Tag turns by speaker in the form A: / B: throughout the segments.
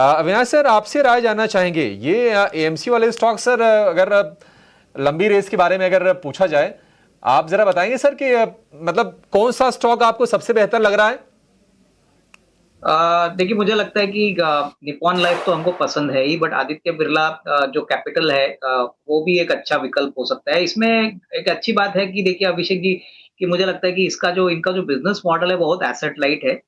A: Avinash sir, आपसे राय जानना चाहेंगे, ये एएमसी वाले स्टॉक सर, अगर लंबी रेस के बारे में अगर पूछा जाए, आप जरा बताएंगे सर कि मतलब कौन सा स्टॉक आपको सबसे बेहतर लग रहा है?
B: देखिए, मुझे लगता है कि निप्पॉन लाइफ तो हमको पसंद है ही, बट आदित्य बिरला जो कैपिटल है, वो भी एक अच्छा विकल्प हो सकता है। इसमें एक अच्छी बात है कि देखिए अभिषेक जी, कि मुझे लगता है कि इनका जो बिजनेस मॉडल है बहुत एसेट लाइट है।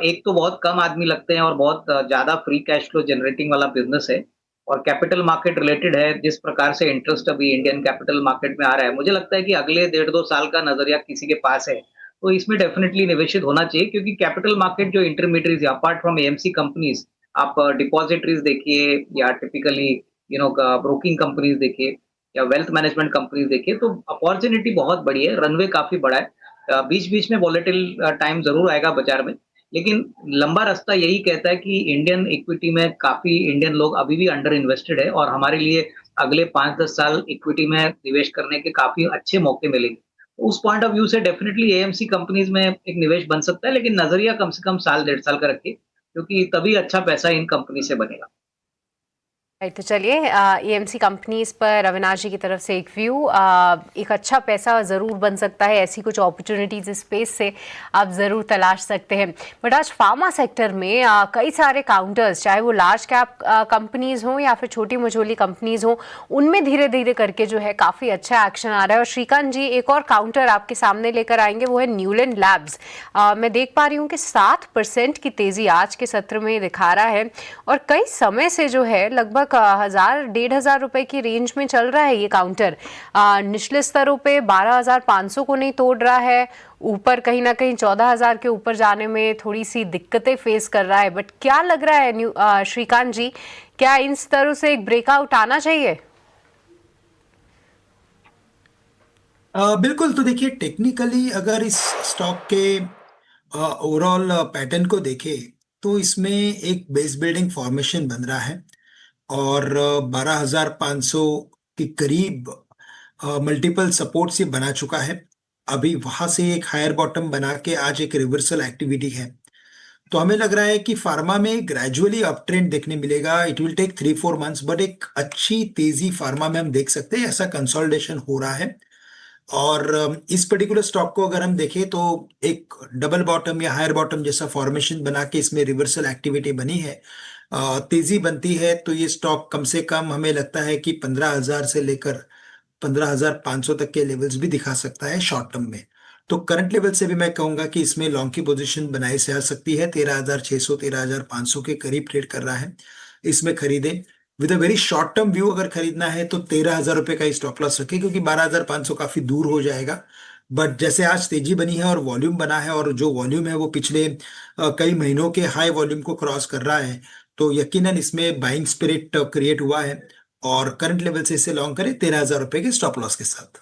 B: एक तो बहुत कम आदमी लगते हैं और बहुत ज्यादा फ्री कैश फ्लो जनरेटिंग वाला बिजनेस है, और कैपिटल मार्केट रिलेटेड है। जिस प्रकार से इंटरेस्ट अभी इंडियन कैपिटल मार्केट में आ रहा है, मुझे लगता है कि अगले 1.5-2 साल का नजरिया किसी के पास है तो इसमें डेफिनेटली निवेशित होना चाहिए, क्योंकि कैपिटल मार्केट जो intermediaries apart from AMC companies, आप डिपॉजिटरीज देखिए या टिपिकली ब्रोकिंग कंपनीज देखिए या वेल्थ मैनेजमेंट कंपनीज देखिए, तो अपॉर्चुनिटी बहुत बड़ी है, रनवे काफी बड़ा है। बीच बीच में वॉलेटिल टाइम जरूर आएगा बाजार में, लेकिन लंबा रास्ता यही कहता है कि इंडियन इक्विटी में काफी इंडियन लोग अभी भी अंडर इन्वेस्टेड है, और हमारे लिए अगले 5-10 साल इक्विटी में निवेश करने के काफी अच्छे मौके मिलेंगे। उस पॉइंट ऑफ व्यू से डेफिनेटली एएमसी कंपनीज में एक निवेश बन सकता है, लेकिन नजरिया कम से कम साल 1.5 साल का रखिए, क्योंकि तभी अच्छा पैसा इन कंपनी से बनेगा।
C: राइट, तो चलिए एएमसी कंपनीज पर अविनाश जी की तरफ से एक व्यू, एक अच्छा पैसा ज़रूर बन सकता है, ऐसी कुछ अपॉर्चुनिटीज स्पेस से आप ज़रूर तलाश सकते हैं। बट आज फार्मा सेक्टर में कई सारे काउंटर्स, चाहे वो लार्ज कैप कंपनीज हों या फिर छोटी मझोली कंपनीज हों, उनमें धीरे धीरे करके जो है काफ़ी अच्छा एक्शन आ रहा है। और श्रीकांत जी एक और काउंटर आपके सामने लेकर आएंगे, वो है न्यूलैंड लैब्स। मैं देख पा रही हूँ कि 7% की तेज़ी आज के सत्र में दिखा रहा है, और कई समय से जो है लगभग 1,000-1,500 रुपए की रेंज में चल रहा है ये काउंटर। निचले स्तरों पे 12,500 को नहीं तोड़ रहा है, ऊपर कहीं ना कहीं 14,000 के ऊपर जाने में थोड़ी सी दिक्कतें फेस कर रहा है। बट क्या लग रहा है श्रीकांत जी, क्या इन स्तरों से एक ब्रेकआउट आना चाहिए?
D: बिल्कुल। तो देखिए, टेक्निकली अगर इस स्टॉक के ओवरऑल पैटर्न को देखें तो इसमें एक बेस बिल्डिंग फॉर्मेशन बन रहा है, और 12,500 के करीब मल्टीपल सपोर्ट से बना चुका है। अभी वहां से एक हायर बॉटम बना के आज एक रिवर्सल एक्टिविटी है। तो हमें लग रहा है कि फार्मा में ग्रेजुअली अप ट्रेंड देखने मिलेगा। It will take 3-4 months, but एक अच्छी तेजी फार्मा में हम देख सकते हैं। ऐसा कंसोलिडेशन हो रहा है। और इस पर्टिकुलर स्टॉक को अगर हम देखें तो एक डबल बॉटम या हायर बॉटम जैसा फॉर्मेशन बना के इसमें रिवर्सल एक्टिविटी बनी है। तेजी बनती है तो ये स्टॉक कम से कम हमें लगता है कि 15,000 से लेकर 15,500 तक के लेवल्स भी दिखा सकता है शॉर्ट टर्म में। तो करंट लेवल से भी मैं कहूंगा कि इसमें लॉन्ग की पोजीशन बनाई से आ सकती है। 13,600 13,500 के करीब ट्रेड कर रहा है, इसमें खरीदें। With a very short term view अगर खरीदना है तो 13,000 रुपए का स्टॉप लॉस रखें, क्योंकि 12,500 काफी दूर हो जाएगा। बट जैसे आज तेजी बनी है और वॉल्यूम बना है, और जो वॉल्यूम है वो पिछले कई महीनों के हाई वॉल्यूम को क्रॉस कर रहा है, तो यकीनन इसमें बाइंग स्पिरिट क्रिएट हुआ है। और करंट लेवल से इसे लॉन्ग करें 13,000 रुपए के स्टॉप लॉस के साथ।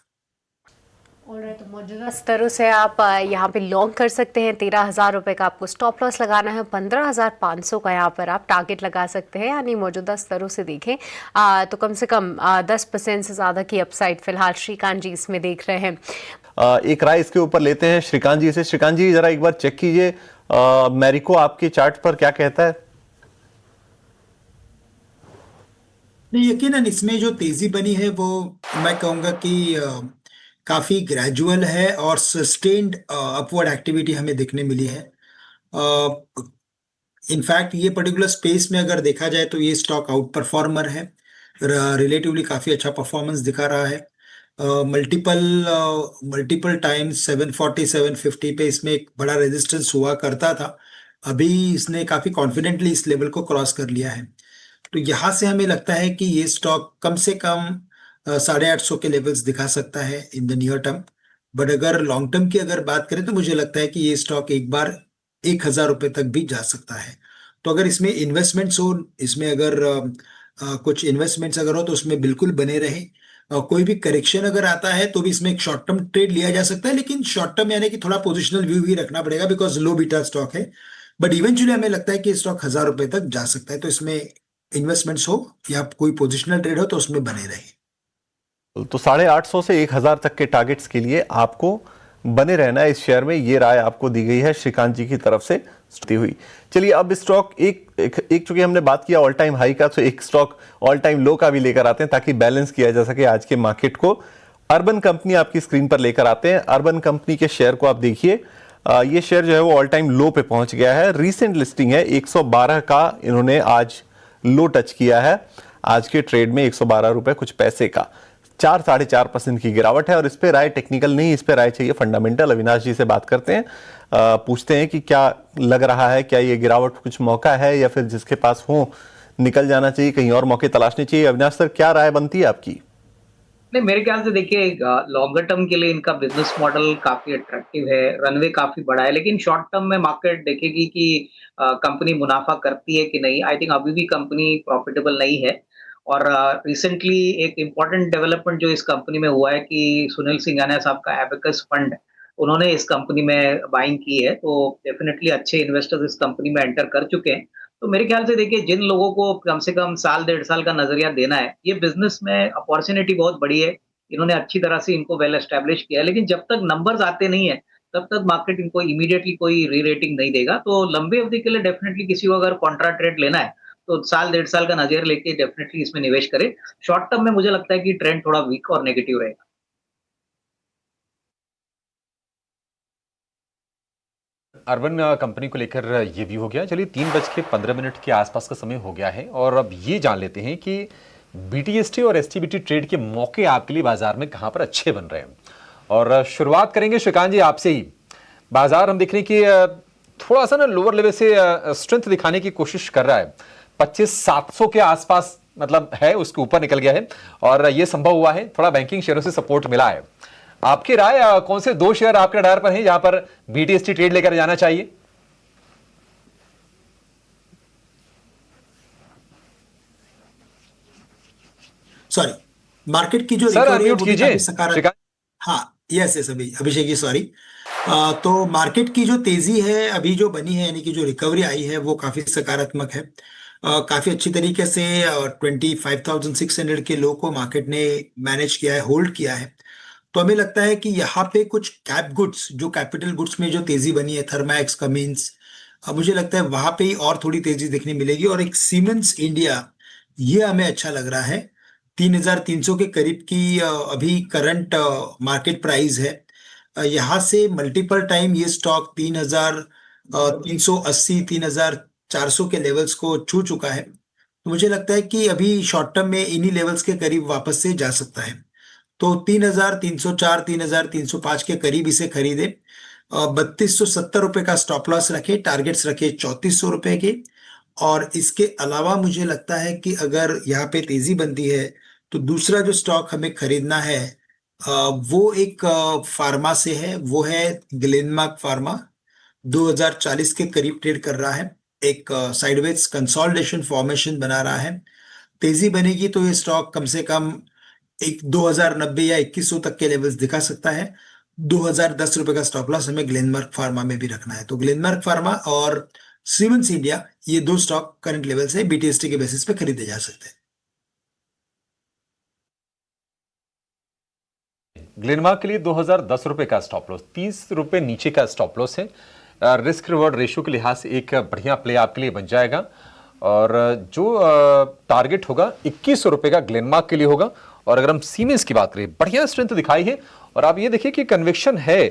C: तो मौजूदा स्तरों से आप यहाँ पे लॉन्ग कर सकते हैं। 13,000 रुपए का आपको स्टॉप लॉस लगाना है, 15,500 का यहाँ पर आप टारगेट लगा सकते हैं। यानी मौजूदा स्तरों से देखें तो कम से कम 10% से ज़्यादा की अपसाइड फिलहाल श्रीकांत जी इसमें देख रहे हैं।
E: एक राय इसके ऊपर लेते हैं श्रीकांत जी से। श्रीकांत जी जरा एक बार चेक कीजिए, मैरिको आपके चार्ट पर क्या कहता है?
D: नहीं, यकीनन इसमें जो तेजी बनी है वो मैं कहूंगा कि काफी ग्रेजुअल है, और सस्टेन्ड अपवर्ड एक्टिविटी हमें देखने मिली है। इनफैक्ट ये पर्टिकुलर स्पेस में अगर देखा जाए तो ये स्टॉक आउट परफॉर्मर है, रिलेटिवली काफी अच्छा परफॉर्मेंस दिखा रहा है। मल्टीपल मल्टीपल टाइम्स 740 750 पे इसमें एक बड़ा रेजिस्टेंस हुआ करता था। अभी इसने काफी कॉन्फिडेंटली इस लेवल को क्रॉस कर लिया है। तो यहाँ से हमें लगता है कि ये स्टॉक कम से कम 850 के लेवल्स दिखा सकता है in the near term. But अगर लॉन्ग टर्म की अगर बात करें तो मुझे लगता है कि ये स्टॉक एक बार 1,000 रुपए तक भी जा सकता है। तो अगर इसमें इन्वेस्टमेंट्स हो, इसमें अगर कुछ इन्वेस्टमेंट्स अगर हो तो उसमें बिल्कुल बने रहे। कोई भी करेक्शन अगर आता है तो भी इसमें एक शॉर्ट टर्म ट्रेड लिया जा सकता है, लेकिन शॉर्ट टर्म यानी कि थोड़ा पोजिशनल व्यू भी रखना पड़ेगा, बिकॉज लो बीटा स्टॉक है। बट इवेंचुअली हमें लगता है कि स्टॉक 1,000 रुपए तक जा सकता है। तो इसमें इन्वेस्टमेंट्स हो या कोई पोजिशनल ट्रेड हो तो उसमें बने रहे।
E: तो 850 से 1,000 तक के टारगेट्स के लिए आपको बने रहना है इस शेयर में, ये राय आपको दी गई है श्रीकांत जी की तरफ से। हुई। चलिए अब स्टॉक एक चूंकि हमने बात किया ऑल टाइम हाई का, तो एक स्टॉक ऑल टाइम लो का भी लेकर आते हैं ताकि बैलेंस किया जा सके आज के मार्केट को। अर्बन कंपनी आपकी स्क्रीन पर लेकर आते हैं। अर्बन कंपनी के शेयर को आप देखिए, ये शेयर जो है वो ऑल टाइम लो पे पहुंच गया है। रीसेंट लिस्टिंग है 112 का, इन्होंने आज लो टच किया है। आज के ट्रेड में 112 रुपए कुछ पैसे का 4-4.5% की गिरावट है। और इस पे राय टेक्निकल नहीं, इस पे राय चाहिए फंडामेंटल। अविनाश जी से बात करते हैं, पूछते हैं कि क्या लग रहा है, क्या ये गिरावट कुछ मौका है या फिर जिसके पास हो निकल जाना चाहिए, कहीं और मौके तलाशने चाहिए। अविनाश सर, क्या राय बनती है आपकी?
B: नहीं, मेरे ख्याल से देखिए लॉन्गर टर्म के लिए इनका बिजनेस मॉडल काफी अट्रैक्टिव है, रनवे काफी बड़ा है, लेकिन शॉर्ट टर्म में मार्केट देखेगी कि कंपनी मुनाफा करती है कि नहीं। आई थिंक अभी भी कंपनी प्रॉफिटेबल नहीं है। और रिसेंटली एक इम्पॉर्टेंट डेवलपमेंट जो इस कंपनी में हुआ है कि सुनील सिंघानिया साहब का एबेकस फंड, उन्होंने इस कंपनी में बाइंग की है, तो डेफिनेटली अच्छे इन्वेस्टर्स इस कंपनी में एंटर कर चुके हैं। तो मेरे ख्याल से देखिए, जिन लोगों को कम से कम साल 1.5 साल का नजरिया देना है, ये बिजनेस में अपॉर्चुनिटी बहुत बड़ी है। इन्होंने अच्छी तरह से इनको वेल एस्टेब्लिश किया है, लेकिन जब तक नंबर्स आते नहीं है तब तक मार्केट इनको इमीडिएटली कोई री रेटिंग नहीं देगा। तो लंबी अवधि के लिए डेफिनेटली किसी को अगर कॉन्ट्रा ट्रेड लेना है तो साल 1.5 साल का नजरिया लेके डेफिनेटली इसमें निवेश करे। शॉर्ट टर्म में मुझे लगता है कि ट्रेंड थोड़ा वीक और नेगेटिव रहेगा।
A: अर्बन कंपनी को लेकर ये भी हो गया। चलिए 3:15 के आसपास का समय हो गया है और अब ये जान लेते हैं कि बीटीएसटी और एसटीबीटी ट्रेड के मौके आपके लिए बाजार में कहां पर अच्छे बन रहे हैं। और शुरुआत करेंगे श्रीकांत जी आपसे ही। बाजार हम देख रहे हैं कि थोड़ा सा ना लोअर लेवल से स्ट्रेंथ दिखाने की कोशिश कर रहा है। 25,700 के आसपास मतलब है, उसके ऊपर निकल गया है और यह संभव हुआ है, थोड़ा बैंकिंग शेयरों से सपोर्ट मिला है। आपकी राय, कौन से 2 शेयर आपके रडार पर हैं जहां पर बीटीएसटी ट्रेड लेकर जाना चाहिए?
D: सॉरी, मार्केट की जो
A: सर
D: रिकवरी है
A: अनम्यूट
D: वो भी
A: कीजिए
D: काफी सकारात्मक। हाँ, यस अभी अभिषेक जी, सॉरी। तो मार्केट की जो तेजी है अभी जो बनी है, यानी कि जो रिकवरी आई है वो काफी सकारात्मक है। काफी अच्छी तरीके से 25,600 के लो को मार्केट ने मैनेज किया है, होल्ड किया है। तो हमें लगता है कि यहाँ पे कुछ कैप गुड्स, जो कैपिटल गुड्स में जो तेजी बनी है, थर्मैक्स, कमिंस, मुझे लगता है वहां पे ही और थोड़ी तेजी देखने मिलेगी। और एक सीमेंस इंडिया, ये हमें अच्छा लग रहा है। 3,300 के करीब की अभी करंट मार्केट प्राइस है। यहाँ से मल्टीपल टाइम ये स्टॉक 3,380, 3,400 के लेवल्स को छू चुका है। तो मुझे लगता है कि अभी शॉर्ट टर्म में इन्हीं लेवल्स के करीब वापस से जा सकता है। तो 3,304, 3,305 के करीब इसे खरीदे। 3,270 रुपए का स्टॉप लॉस रखे, टारगेट्स रखे 3,400 रुपए के। और इसके अलावा मुझे लगता है कि अगर यहाँ पे तेजी बनती है तो दूसरा जो स्टॉक हमें खरीदना है वो एक फार्मा से है, वो है ग्लेनमार्क फार्मा। 2,040 के करीब ट्रेड कर रहा है, एक साइडवेज कंसोलिडेशन फॉर्मेशन बना रहा है। तेजी बनेगी तो ये स्टॉक कम से कम एक 2,090 या 2,100 तक के लेवल्स दिखा सकता है। 2,010 रुपए का स्टॉप लॉस हमें ग्लेनमार्क फार्मा में भी रखना है। तो ग्लेनमार्क फार्मा और सीमेंस इंडिया, ये 2 स्टॉक करंट लेवल से बीटीएसटी के बेसिस पे खरीदे जा सकते हैं।
A: ग्लेनमार्क के लिए 2,010 रुपए का स्टॉप लॉस, 30 रुपए नीचे का स्टॉप लॉस है। रिस्क रिवॉर्ड रेशियो के लिहाज से एक बढ़िया प्ले आपके लिए बन जाएगा। और जो टारगेट होगा 2,100 रुपए का ग्लेनमार्क के लिए होगा। और अगर हम सीमेंस की बात करें, बढ़िया स्ट्रेंथ दिखाई है। और आप ये देखिए कि कन्विक्शन है,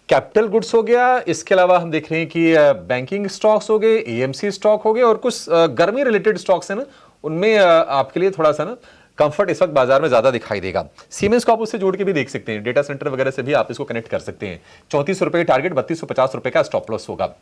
A: कैपिटल गुड्स हो गया, इसके अलावा हम देख रहे हैं कि बैंकिंग स्टॉक्स हो गए, एएमसी स्टॉक हो गए और कुछ गर्मी रिलेटेड स्टॉक्स है ना, उनमें आपके लिए थोड़ा सा ना कंफर्ट इस वक्त बाजार में ज्यादा दिखाई देगा। सीमेंस को आप उससे जोड़ के भी देख सकते हैं, डेटा सेंटर वगैरह से भी आप इसको कनेक्ट कर सकते हैं। 3400 रुपए के टारगेट, 3250 रुपए का स्टॉप लॉस होगा।